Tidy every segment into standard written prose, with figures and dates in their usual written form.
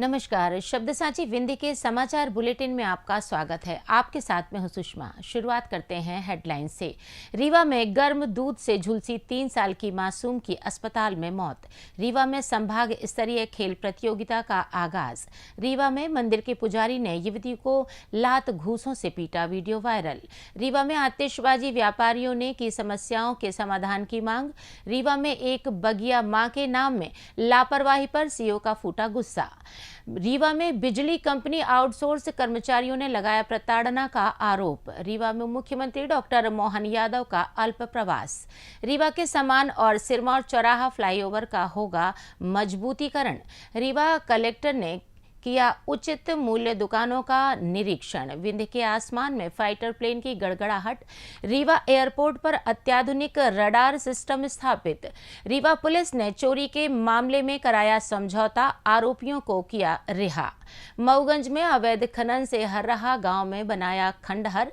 नमस्कार। शब्दसाची विंध्य के समाचार बुलेटिन में आपका स्वागत है। आपके साथ में हूं सुषमा। शुरुआत करते हैं हेडलाइन से। रीवा में गर्म दूध से झुलसी 3 साल की मासूम की अस्पताल में मौत। रीवा में संभाग स्तरीय खेल प्रतियोगिता का आगाज। रीवा में मंदिर के पुजारी ने युवती को लात घूंसों से पीटा, वीडियो वायरल। रीवा में आतिशबाजी व्यापारियों ने की समस्याओं के समाधान की मांग। रीवा में एक बगिया मां के नाम में लापरवाही पर सीओ का फूटा गुस्सा। रीवा में बिजली कंपनी आउटसोर्स कर्मचारियों ने लगाया प्रताड़ना का आरोप। रीवा में मुख्यमंत्री डॉक्टर मोहन यादव का अल्प प्रवास। रीवा के समान और सिरमौर चौराहा फ्लाईओवर का होगा मजबूतीकरण। रीवा कलेक्टर ने किया उचित मूल्य दुकानों का निरीक्षण। विंध्य के आसमान में फाइटर प्लेन की गड़गड़ाहट। रीवा एयरपोर्ट पर अत्याधुनिक रडार सिस्टम स्थापित। रीवा पुलिस ने चोरी के मामले में कराया समझौता, आरोपियों को किया रिहा। मऊगंज में अवैध खनन से हर्राहा गांव में बनाया खंडहर।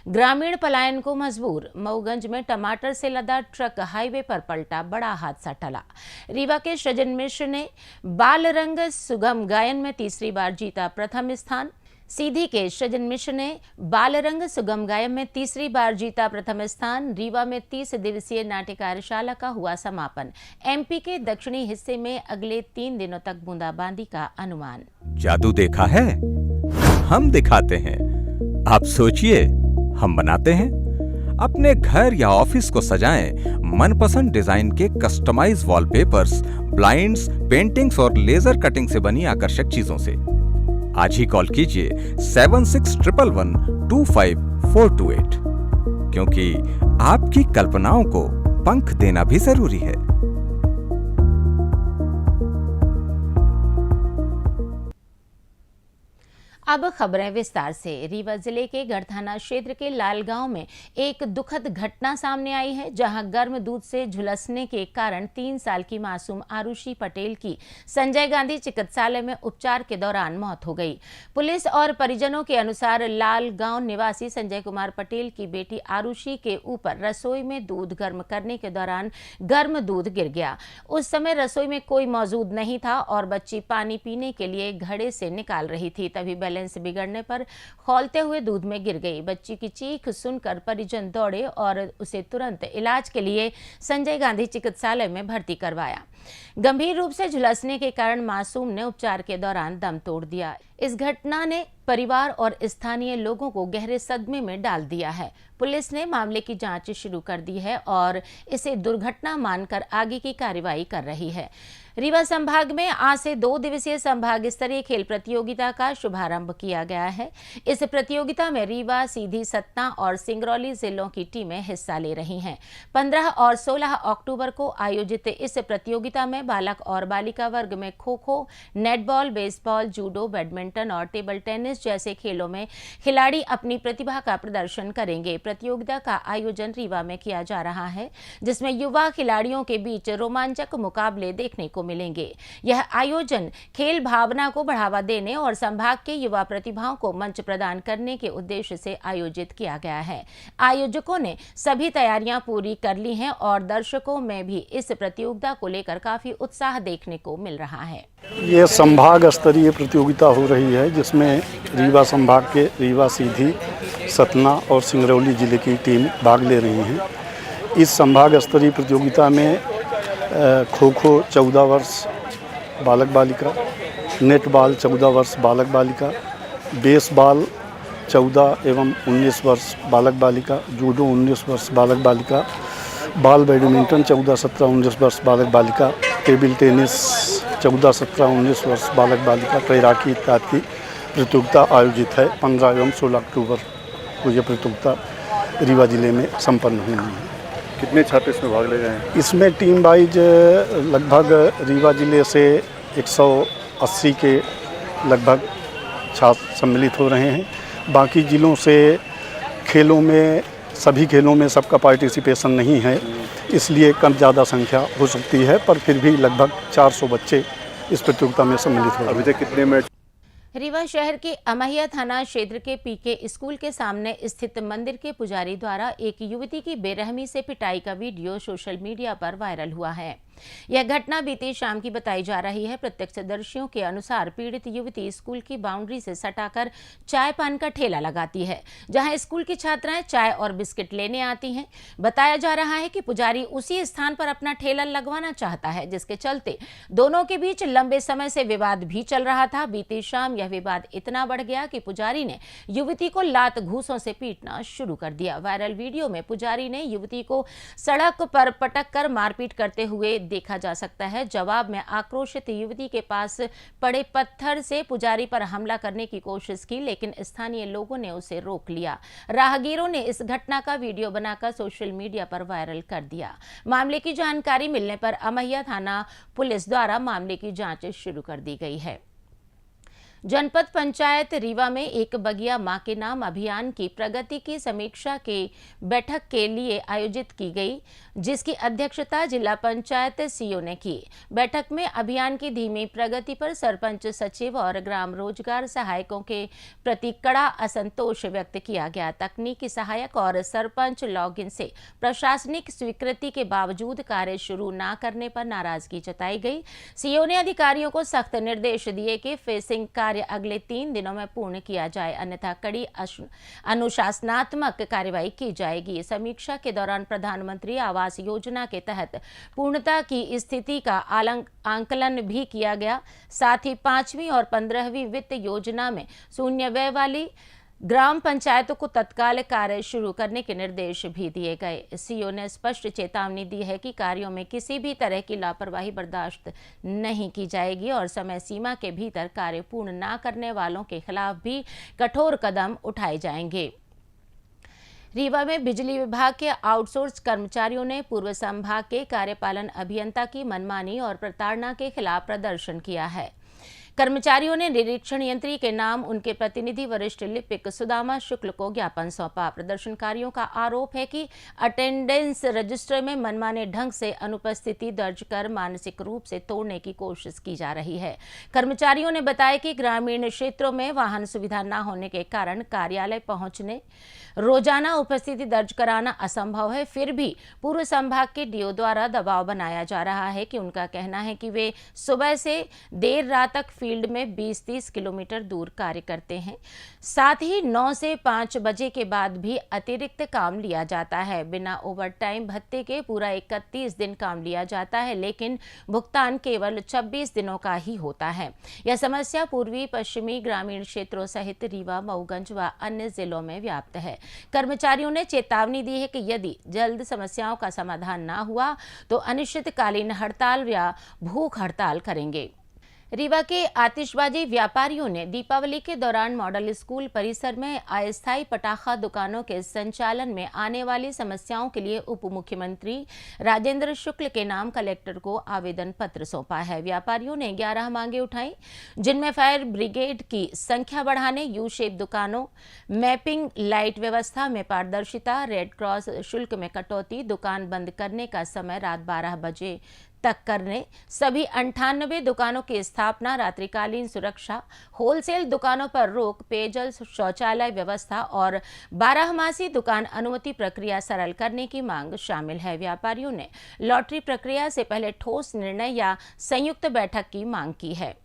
ग्रामीण पलायन को मजबूर। मऊगंज में टमाटर से लदा ट्रक हाईवे पर पलटा, बड़ा हादसा टला। रीवा के सृजन मिश्र ने बाल रंग सुगम गायन में तीसरी बार जीता प्रथम स्थान। सीधी के सृजन मिश्र ने बालरंग सुगम गायन में तीसरी बार जीता प्रथम स्थान। रीवा में 30 दिवसीय नाट्य कार्यशाला का हुआ समापन। एमपी के दक्षिणी हिस्से में अगले 3 दिनों तक बूंदाबांदी का अनुमान। जादू देखा है, हम दिखाते हैं। आप सोचिए, हम बनाते हैं। अपने घर या ऑफिस को सजाएं मनपसंद डिजाइन के कस्टमाइज वॉलपेपर्स, ब्लाइंड्स, पेंटिंग्स और लेजर कटिंग से बनी आकर्षक चीजों से। आज ही कॉल कीजिए 7611125428, क्योंकि आपकी कल्पनाओं को पंख देना भी जरूरी है। अब खबरें विस्तार से। रीवा जिले के गढ़ थाना क्षेत्र के लालगांव में एक दुखद घटना सामने आई है, जहां गर्म दूध से झुलसने के कारण 3 साल की मासूम आरुषि पटेल की संजय गांधी चिकित्सालय में उपचार के दौरान मौत हो गई। पुलिस और परिजनों के अनुसार लालगांव निवासी संजय कुमार पटेल की बेटी आरुषि के ऊपर रसोई में दूध गर्म करने के दौरान गर्म दूध गिर गया। उस समय रसोई में कोई मौजूद नहीं था और बच्ची पानी पीने के लिए घड़े से निकाल रही थी। तभी बैलेंस बिगड़ने पर खौलते हुए दूध में गिर गई। बच्ची की चीख सुनकर परिजन दौड़े और उसे तुरंत इलाज के लिए संजय गांधी चिकित्सालय में भर्ती करवाया। गंभीर रूप से झुलसने के कारण मासूम ने उपचार के दौरान दम तोड़ दिया। इस घटना ने परिवार और स्थानीय लोगों को गहरे सदमे में डाल दिया है। पुलिस ने मामले की जांच शुरू कर दी है और इसे दुर्घटना मानकर आगे की कार्रवाई कर रही है। रीवा संभाग में आज से 2 दिवसीय संभाग स्तरीय खेल प्रतियोगिता का शुभारंभ किया गया है। इस प्रतियोगिता में रीवा, सीधी, सतना और सिंगरौली जिलों की टीमें हिस्सा ले रही हैं। 15 और 16 अक्टूबर को आयोजित इस प्रतियोगिता में बालक और बालिका वर्ग में kho-kho, netball, baseball, judo, badminton और टेबल टेनिस जैसे खेलों में खिलाड़ी अपनी प्रतिभा का प्रदर्शन करेंगे। प्रतियोगिता का आयोजन रीवा में किया जा रहा है, जिसमें युवा खिलाड़ियों के बीच रोमांचक मुकाबले देखने को मिलेंगे। यह आयोजन खेल भावना को बढ़ावा देने और संभाग के युवा प्रतिभाओं को मंच प्रदान करने के उद्देश्य से आयोजित किया गया है। आयोजकों ने सभी तैयारियां पूरी कर ली हैं और दर्शकों में भी इस प्रतियोगिता को लेकर काफी उत्साह देखने को मिल रहा है। ये संभाग स्तरीय प्रतियोगिता हो रही है, जिसमें रीवा संभाग के रीवा, सीधी, सतना और सिंगरौली जिले की टीम भाग ले रही हैं। इस संभाग स्तरीय प्रतियोगिता में खो-खो 14 वर्ष बालक बालिका, नेटबॉल 14 वर्ष बालक बालिका, बेसबॉल 14 एवं 19 वर्ष बालक बालिका, जूडो 19 वर्ष बालक बालिका, बॉल बैडमिंटन 14, 17, 19 वर्ष बालक बालिका, टेबल टेनिस 14, 17, 19 वर्ष बालक बालिका, तैराकी इत्यादि की प्रतियोगिता आयोजित है। 15 एवं 16 अक्टूबर को यह प्रतियोगिता रीवा जिले में संपन्न हुई है। कितने छात्र इसमें भाग ले रहे हैं? इसमें टीम वाइज लगभग रीवा जिले से 180 के लगभग छात्र सम्मिलित हो रहे हैं। बाकी जिलों से खेलों में, सभी खेलों में सबका पार्टिसिपेशन नहीं है, इसलिए कम ज़्यादा संख्या हो सकती है, पर फिर भी लगभग 400 बच्चे इस प्रतियोगिता में सम्मिलित हो रहे हैं। अभी तक कितने मैच? रीवा शहर के अमहिया थाना क्षेत्र के पीके स्कूल के सामने स्थित मंदिर के पुजारी द्वारा एक युवती की बेरहमी से पिटाई का वीडियो सोशल मीडिया पर वायरल हुआ है। यह घटना बीती शाम की बताई जा रही है। प्रत्यक्षदर्शियों के अनुसार पीड़ित युवती स्कूल की बाउंड्री से सटाकर चाय पान का ठेला लगाती है, जहां स्कूल की छात्राएं चाय और बिस्किट लेने आती हैं। बताया जा रहा है कि पुजारी उसी स्थान पर अपना ठेला लगवाना चाहता है, जिसके चलते दोनों के बीच लंबे समय से विवाद भी चल रहा था। बीती शाम यह विवाद इतना बढ़ गया कि पुजारी ने युवती को लात घूंसों से पीटना शुरू कर दिया। वायरल वीडियो में पुजारी ने युवती को सड़क पर पटक कर मारपीट करते हुए देखा जा सकता है। जवाब में आक्रोशित युवती के पास पड़े पत्थर से पुजारी पर हमला करने की कोशिश की, लेकिन स्थानीय लोगों ने उसे रोक लिया। राहगीरों ने इस घटना का वीडियो बनाकर सोशल मीडिया पर वायरल कर दिया। मामले की जानकारी मिलने पर अमैया थाना पुलिस द्वारा मामले की जांच शुरू कर दी गई है। जनपद पंचायत रीवा में एक बगिया मां के नाम अभियान की प्रगति की समीक्षा की बैठक के लिए आयोजित की गई, जिसकी अध्यक्षता जिला पंचायत सीओ ने की। बैठक में अभियान की धीमी प्रगति पर सरपंच, सचिव और ग्राम रोजगार सहायकों के प्रति कड़ा असंतोष व्यक्त किया गया। तकनीकी सहायक और सरपंच लॉगिन से प्रशासनिक स्वीकृति के बावजूद कार्य शुरू न करने पर नाराजगी जताई गई। सीओ ने अधिकारियों को सख्त निर्देश दिए कि फेसिंग अगले 3 दिनों में पूर्ण किया जाए, अन्यथा कड़ी अनुशासनात्मक कार्रवाई की जाएगी। समीक्षा के दौरान प्रधानमंत्री आवास योजना के तहत पूर्णता की स्थिति का आंकलन भी किया गया। साथ ही 5वीं और 15वीं वित्त योजना में शून्य व्यय वाली ग्राम पंचायतों को तत्काल कार्य शुरू करने के निर्देश भी दिए गए। सीओ ने स्पष्ट चेतावनी दी है कि कार्यों में किसी भी तरह की लापरवाही बर्दाश्त नहीं की जाएगी और समय सीमा के भीतर कार्य पूर्ण न करने वालों के खिलाफ भी कठोर कदम उठाए जाएंगे। रीवा में बिजली विभाग के आउटसोर्स कर्मचारियों ने पूर्व संभाग के कार्यपालन अभियंता की मनमानी और प्रताड़ना के खिलाफ प्रदर्शन किया है। कर्मचारियों ने निरीक्षण यंत्री के नाम उनके प्रतिनिधि वरिष्ठ लिपिक सुदामा शुक्ल को ज्ञापन सौंपा। प्रदर्शनकारियों का आरोप है कि अटेंडेंस रजिस्टर में मनमाने ढंग से अनुपस्थिति दर्ज कर मानसिक रूप से तोड़ने की कोशिश की जा रही है। कर्मचारियों ने बताया कि ग्रामीण क्षेत्रों में वाहन सुविधा न होने के कारण कार्यालय पहुंचने, रोजाना उपस्थिति दर्ज कराना असंभव है। फिर भी पूर्व संभाग के डीओ द्वारा दबाव बनाया जा रहा है कि उनका कहना है कि वे सुबह से देर रात तक फील्ड में 20-30 किलोमीटर दूर कार्य करते हैं। साथ ही 9 से 5 बजे के बाद भी अतिरिक्त काम लिया जाता है। बिना ओवरटाइम भत्ते के पूरा 31 दिन काम लिया जाता है, लेकिन भुगतान केवल 26 दिनों का ही होता है। यह समस्या पूर्वी पश्चिमी ग्रामीण क्षेत्रों सहित रीवा, मऊगंज व अन्य जिलों में व्याप्त है। कर्मचारियों ने चेतावनी दी है कि यदि जल्द समस्याओं का समाधान न हुआ तो अनिश्चितकालीन हड़ताल या भूख हड़ताल करेंगे। रीवा के आतिशबाजी व्यापारियों ने दीपावली के दौरान मॉडल स्कूल परिसर में अस्थायी पटाखा दुकानों के संचालन में आने वाली समस्याओं के लिए उप मुख्यमंत्री राजेंद्र शुक्ल के नाम कलेक्टर को आवेदन पत्र सौंपा है। व्यापारियों ने 11 मांगे उठाई, जिनमें फायर ब्रिगेड की संख्या बढ़ाने, यू शेप दुकानों, मैपिंग लाइट व्यवस्था में पारदर्शिता, रेड क्रॉस शुल्क में कटौती, दुकान बंद करने का समय रात 12 बजे तक करने, सभी 98 दुकानों की स्थापना, रात्रिकालीन सुरक्षा, होलसेल दुकानों पर रोक, पेयजल शौचालय व्यवस्था और 12मासी दुकान अनुमति प्रक्रिया सरल करने की मांग शामिल है। व्यापारियों ने लॉटरी प्रक्रिया से पहले ठोस निर्णय या संयुक्त बैठक की मांग की है।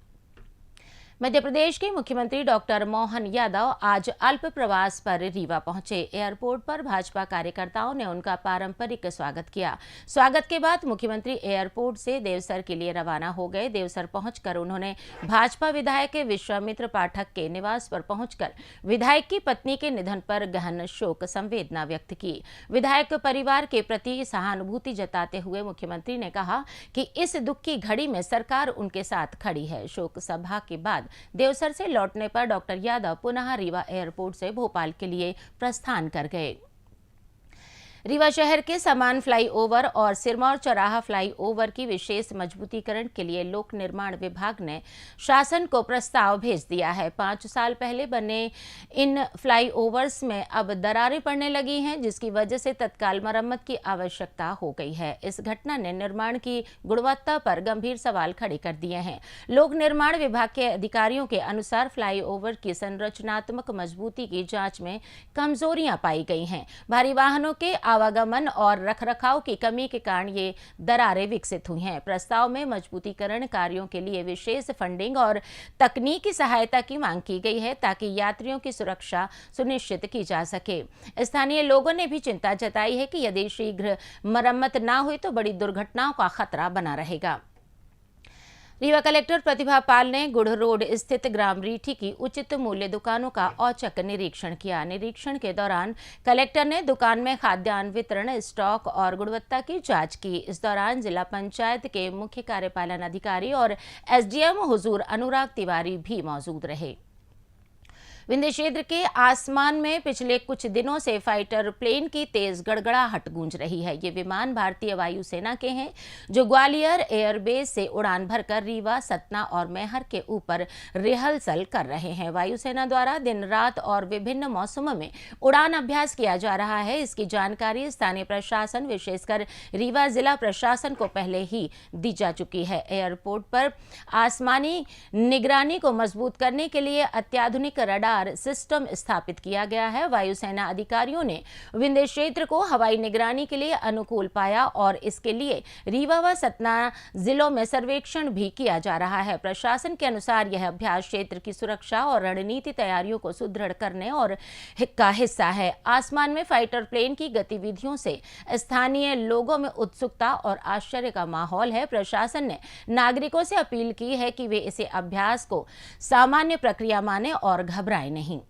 मध्य प्रदेश के मुख्यमंत्री डॉक्टर मोहन यादव आज अल्प प्रवास पर रीवा पहुंचे। एयरपोर्ट पर भाजपा कार्यकर्ताओं ने उनका पारंपरिक स्वागत किया। स्वागत के बाद मुख्यमंत्री एयरपोर्ट से देवसर के लिए रवाना हो गए। देवसर पहुंचकर उन्होंने भाजपा विधायक विश्वामित्र पाठक के निवास पर पहुंचकर विधायक की पत्नी के निधन पर गहन शोक संवेदना व्यक्त की। विधायक परिवार के प्रति सहानुभूति जताते हुए मुख्यमंत्री ने कहा कि इस दुख की घड़ी में सरकार उनके साथ खड़ी है। शोक सभा के बाद देवसर से लौटने पर डॉक्टर यादव पुनः रीवा एयरपोर्ट से भोपाल के लिए प्रस्थान कर गए। रीवा शहर के समान फ्लाईओवर और सिरमौर चौराहा फ्लाईओवर की विशेष मजबूतीकरण के लिए लोक निर्माण विभाग ने शासन को प्रस्ताव भेज दिया है। 5 साल पहले बने इन फ्लाईओवर्स में अब दरारें पड़ने लगी हैं, जिसकी वजह से तत्काल मरम्मत की आवश्यकता हो गई है। इस घटना ने निर्माण की गुणवत्ता पर गंभीर सवाल खड़े कर दिए हैं। लोक निर्माण विभाग के अधिकारियों के अनुसार फ्लाईओवर की संरचनात्मक मजबूती की जांच में कमजोरियां पाई गई हैं। भारी वाहनों के आवागमन और रखरखाव की कमी के कारण ये दरारें विकसित हुई हैं। प्रस्ताव में मजबूतीकरण कार्यों के लिए विशेष फंडिंग और तकनीकी सहायता की मांग की गई है ताकि यात्रियों की सुरक्षा सुनिश्चित की जा सके। स्थानीय लोगों ने भी चिंता जताई है कि यदि शीघ्र मरम्मत न हुई तो बड़ी दुर्घटनाओं का खतरा बना रहेगा। रीवा कलेक्टर प्रतिभा पाल ने गुढ़ रोड स्थित ग्राम रीठी की उचित मूल्य दुकानों का औचक निरीक्षण किया। निरीक्षण के दौरान कलेक्टर ने दुकान में खाद्यान्न वितरण, स्टॉक और गुणवत्ता की जांच की। इस दौरान जिला पंचायत के मुख्य कार्यपालन अधिकारी और एसडीएम हुजूर अनुराग तिवारी भी मौजूद रहे। विंध्य क्षेत्र के आसमान में पिछले कुछ दिनों से फाइटर प्लेन की तेज गड़गड़ाहट गूंज रही है। ये विमान भारतीय वायुसेना के हैं जो ग्वालियर एयरबेस से उड़ान भरकर रीवा, सतना और मैहर के ऊपर रिहर्सल कर रहे हैं। वायुसेना द्वारा दिन रात और विभिन्न मौसमों में उड़ान अभ्यास किया जा रहा है। इसकी जानकारी स्थानीय प्रशासन, विशेषकर रीवा जिला प्रशासन को पहले ही दी जा चुकी है। एयरपोर्ट पर आसमानी निगरानी को मजबूत करने के लिए अत्याधुनिक रडार सिस्टम स्थापित किया गया है। वायुसेना अधिकारियों ने विंध्य क्षेत्र को हवाई निगरानी के लिए अनुकूल पाया और इसके लिए रीवा व सतना जिलों में सर्वेक्षण भी किया जा रहा है। प्रशासन के अनुसार यह अभ्यास क्षेत्र की सुरक्षा और रणनीति तैयारियों को सुदृढ़ करने और का हिस्सा है। आसमान में फाइटर प्लेन की गतिविधियों से स्थानीय लोगों में उत्सुकता और आश्चर्य का माहौल है। प्रशासन ने नागरिकों से अपील की है कि वे इसे अभ्यास को सामान्य प्रक्रिया माने और घबराएं नहीं।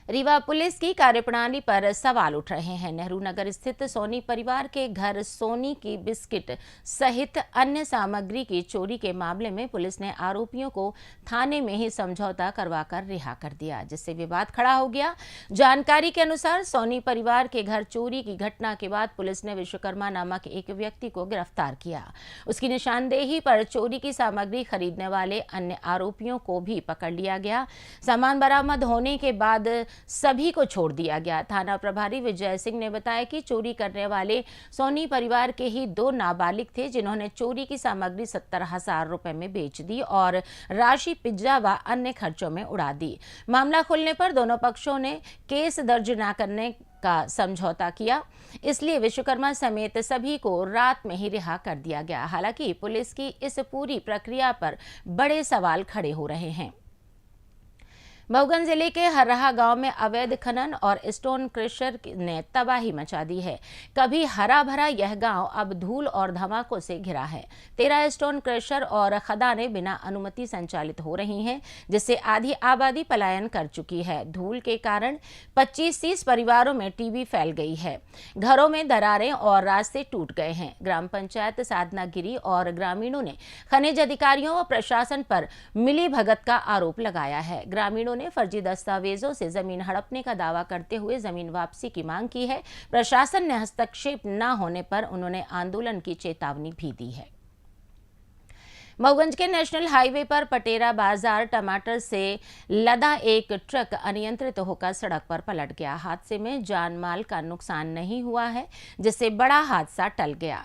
रीवा पुलिस की कार्यप्रणाली पर सवाल उठ रहे हैं। नेहरू नगर स्थित सोनी परिवार के घर सोनी की बिस्किट सहित अन्य सामग्री की चोरी के मामले में पुलिस ने आरोपियों को थाने में ही समझौता करवाकर रिहा कर दिया, जिससे विवाद खड़ा हो गया। जानकारी के अनुसार सोनी परिवार के घर चोरी की घटना के बाद पुलिस ने विश्वकर्मा नामक एक व्यक्ति को गिरफ्तार किया। उसकी निशानदेही पर चोरी की सामग्री खरीदने वाले अन्य आरोपियों को भी पकड़ लिया गया। सामान बरामद होने के बाद सभी को छोड़ दिया गया। थाना प्रभारी विजय सिंह ने बताया कि चोरी करने वाले सोनी परिवार के ही 2 नाबालिग थे, जिन्होंने चोरी की सामग्री 70,000 रुपए में बेच दी और राशि पिज्जा व अन्य खर्चों में उड़ा दी। मामला खुलने पर दोनों पक्षों ने केस दर्ज न करने का समझौता किया, इसलिए विश्वकर्मा समेत सभी को रात में ही रिहा कर दिया गया। हालांकि पुलिस की इस पूरी प्रक्रिया पर बड़े सवाल खड़े हो रहे हैं। मऊगंज जिले के हर्राहा गांव में अवैध खनन और स्टोन क्रशर ने तबाही मचा दी है। कभी हरा भरा यह गांव अब धूल और धमाकों से घिरा है। 13 स्टोन क्रशर और खदानें बिना अनुमति संचालित हो रही हैं, जिससे आधी आबादी पलायन कर चुकी है। धूल के कारण 25-30 परिवारों में टीबी फैल गई है। घरों में दरारें और रास्ते टूट गए हैं। ग्राम पंचायत साधना गिरी और ग्रामीणों ने खनिज अधिकारियों व प्रशासन पर मिलीभगत का आरोप लगाया है। ग्रामीणों ने फर्जी दस्तावेजों से जमीन हड़पने का दावा करते हुए जमीन वापसी की मांग की है। प्रशासन ने हस्तक्षेप न होने पर उन्होंने आंदोलन की चेतावनी भी दी है। मऊगंज के नेशनल हाईवे पर पटेरा बाजार टमाटर से लदा एक ट्रक अनियंत्रित होकर सड़क पर पलट गया। हादसे में जान माल का नुकसान नहीं हुआ है, जिससे बड़ा हादसा टल गया।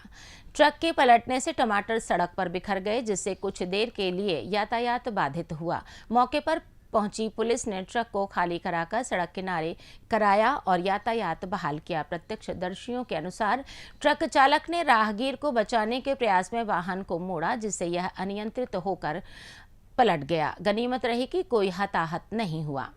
ट्रक के पलटने से टमाटर सड़क पर बिखर गए, जिससे कुछ देर के लिए यातायात बाधित हुआ। मौके पर पहुंची पुलिस ने ट्रक को खाली कराकर सड़क किनारे कराया और यातायात बहाल किया। प्रत्यक्षदर्शियों के अनुसार ट्रक चालक ने राहगीर को बचाने के प्रयास में वाहन को मोड़ा, जिससे यह अनियंत्रित होकर पलट गया। गनीमत रही कि कोई हताहत नहीं हुआ।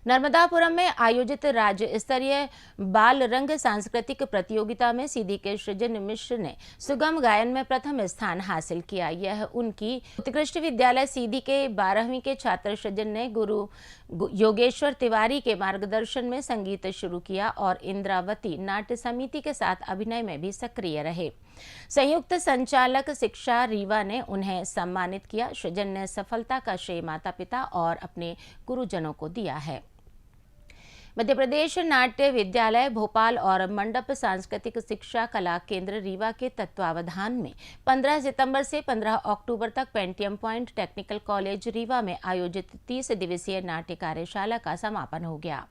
नर्मदापुरम में आयोजित राज्य स्तरीय बाल रंग सांस्कृतिक प्रतियोगिता में सीधी के सृजन मिश्र ने सुगम गायन में प्रथम स्थान हासिल किया। यह उनकी उत्कृष्ट विद्यालय सीधी के 12वीं के छात्र सृजन ने गुरु योगेश्वर तिवारी के मार्गदर्शन में संगीत शुरू किया और इंद्रावती नाट्य समिति के साथ अभिनय में भी सक्रिय रहे। संयुक्त संचालक शिक्षा रीवा ने उन्हें सम्मानित किया। सृजन ने सफलता का श्रेय माता पिता और अपने गुरुजनों को दिया है। मध्य प्रदेश नाट्य विद्यालय भोपाल और मंडप सांस्कृतिक शिक्षा कला केंद्र रीवा के तत्वावधान में 15 सितंबर से 15 अक्टूबर तक Pentium point technical college Rewa में आयोजित 30 दिवसीय नाट्य कार्यशाला का समापन हो गया।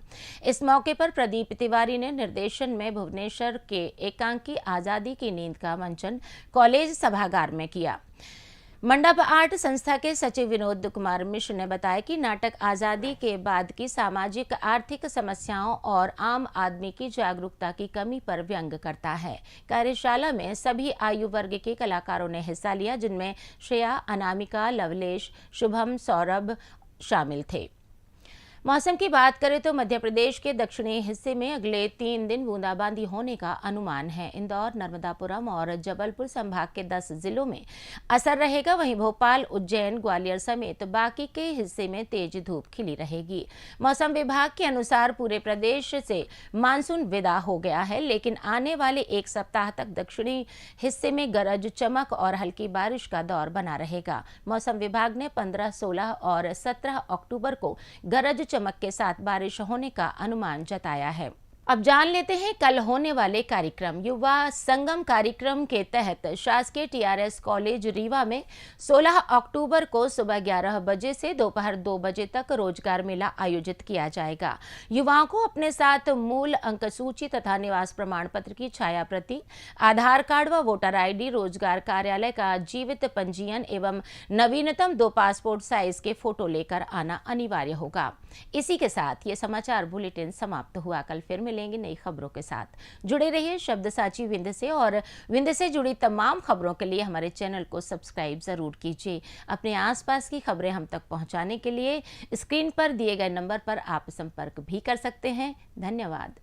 इस मौके पर प्रदीप तिवारी ने निर्देशन में भुवनेश्वर के एकांकी आजादी की नींद का मंचन कॉलेज सभागार में किया। मंडप आर्ट संस्था के सचिव विनोद कुमार मिश्र ने बताया कि नाटक आज़ादी के बाद की सामाजिक आर्थिक समस्याओं और आम आदमी की जागरूकता की कमी पर व्यंग करता है। कार्यशाला में सभी आयु वर्ग के कलाकारों ने हिस्सा लिया, जिनमें श्रेया, अनामिका, लवलेश, शुभम, सौरभ शामिल थे। मौसम की बात करें तो मध्य प्रदेश के दक्षिणी हिस्से में अगले 3 दिन बूंदाबांदी होने का अनुमान है। इंदौर, नर्मदापुरम और जबलपुर संभाग के 10 जिलों में असर रहेगा। वहीं भोपाल, उज्जैन, ग्वालियर समेत बाकी के हिस्से में तेज धूप खिली रहेगी। मौसम विभाग के अनुसार पूरे प्रदेश से मानसून विदा हो गया है, लेकिन आने वाले 1 सप्ताह तक दक्षिणी हिस्से में गरज, चमक और हल्की बारिश का दौर बना रहेगा। मौसम विभाग ने 15, 16 और 17 अक्टूबर को गरज चमक के साथ बारिश होने का अनुमान जताया है। अब जान लेते हैं कल होने वाले कार्यक्रम। युवा संगम कार्यक्रम के तहत शासकीय टीआरएस कॉलेज रीवा में 16 अक्टूबर को सुबह 11 बजे से दोपहर 2 बजे तक रोजगार मेला आयोजित किया जाएगा। युवाओं को अपने साथ मूल अंक सूची तथा निवास प्रमाण पत्र की छाया प्रति, आधार कार्ड व वोटर आईडी, रोजगार कार्यालय का जीवित पंजीयन एवं नवीनतम 2 पासपोर्ट साइज के फोटो लेकर आना अनिवार्य होगा। इसी के साथ ये समाचार बुलेटिन समाप्त हुआ। कल फिर मिलेंगे नई खबरों के साथ। जुड़े रहिए शब्दसाची विंध्य से, और विंध्य से जुड़ी तमाम खबरों के लिए हमारे चैनल को सब्सक्राइब जरूर कीजिए। अपने आसपास की खबरें हम तक पहुंचाने के लिए स्क्रीन पर दिए गए नंबर पर आप संपर्क भी कर सकते हैं। धन्यवाद।